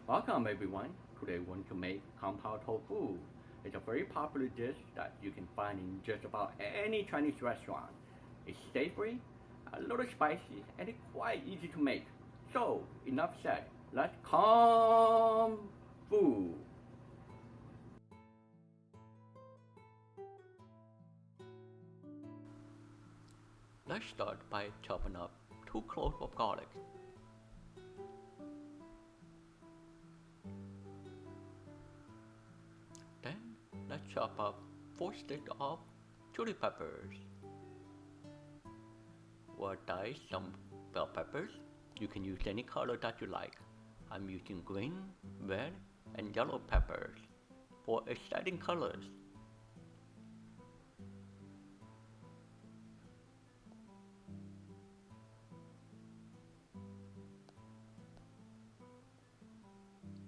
Welcome everyone. Today we're going to make Pao Tofu. It's a very popular dish that you can find in just about any Chinese restaurant. It's savory, a little spicy, and it's quite easy to make. So, enough said. Let's fu. Let's start by chopping up 2 cloves of garlic. Then let's chop up 4 sticks of chili peppers. We'll dice some bell peppers. You can use any color that you like. I'm using green, red, and yellow peppers for exciting colors.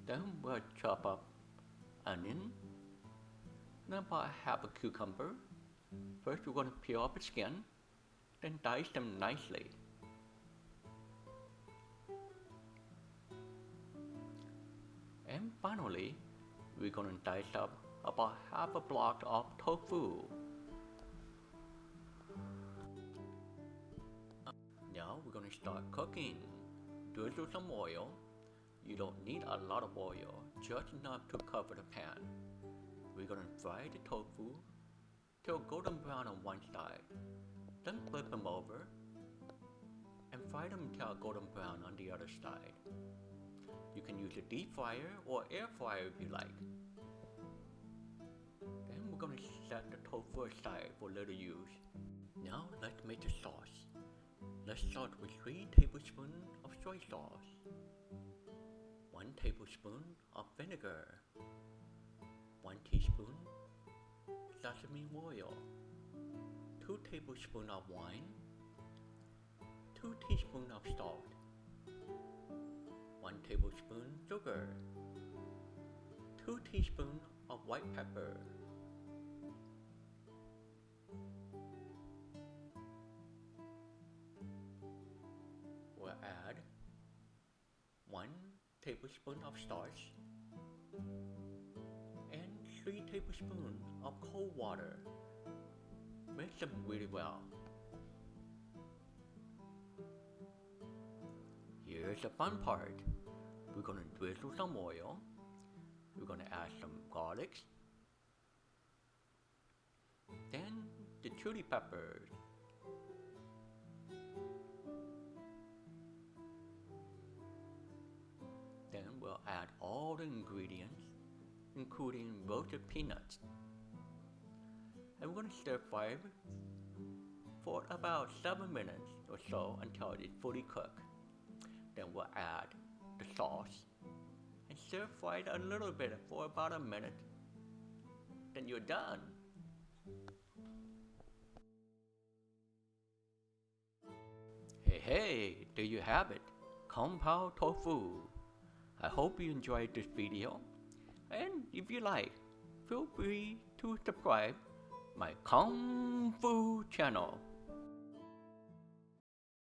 Then we'll chop up onion, then about half a cucumber. First we're going to peel off the skin, then dice them nicely. And finally, we're going to dice up about half a block of tofu. Now we're going to start cooking. Drizzle some oil. You don't need a lot of oil, just enough to cover the pan. We're going to fry the tofu till golden brown on one side. Then flip them over and fry them till golden brown on the other side. You can use a deep fryer or air fryer if you like. Then we're going to set the tofu aside for later use. Now let's make the sauce. Let's start with 3 tablespoons of soy sauce, 1 tablespoon of vinegar, 1 teaspoon sesame oil, 2 tablespoons of wine, 2 teaspoons of salt, 1 tablespoon sugar, 2 teaspoons of white pepper, we'll add 1 tablespoon of starch and 3 tablespoons of cold water. Mix them really well. Here's the fun part. We're going to drizzle some oil. We're going to add some garlic, then the chili peppers, then we'll add all the ingredients, including roasted peanuts. And we're going to stir fry for about 7 minutes or so until it's fully cooked. Then we'll add the sauce and stir fry it a little bit for about a minute. Then you're done. Hey, there you have it, Pao Tofu. I hope you enjoyed this video, and if you like, feel free to subscribe my Kung Fu channel.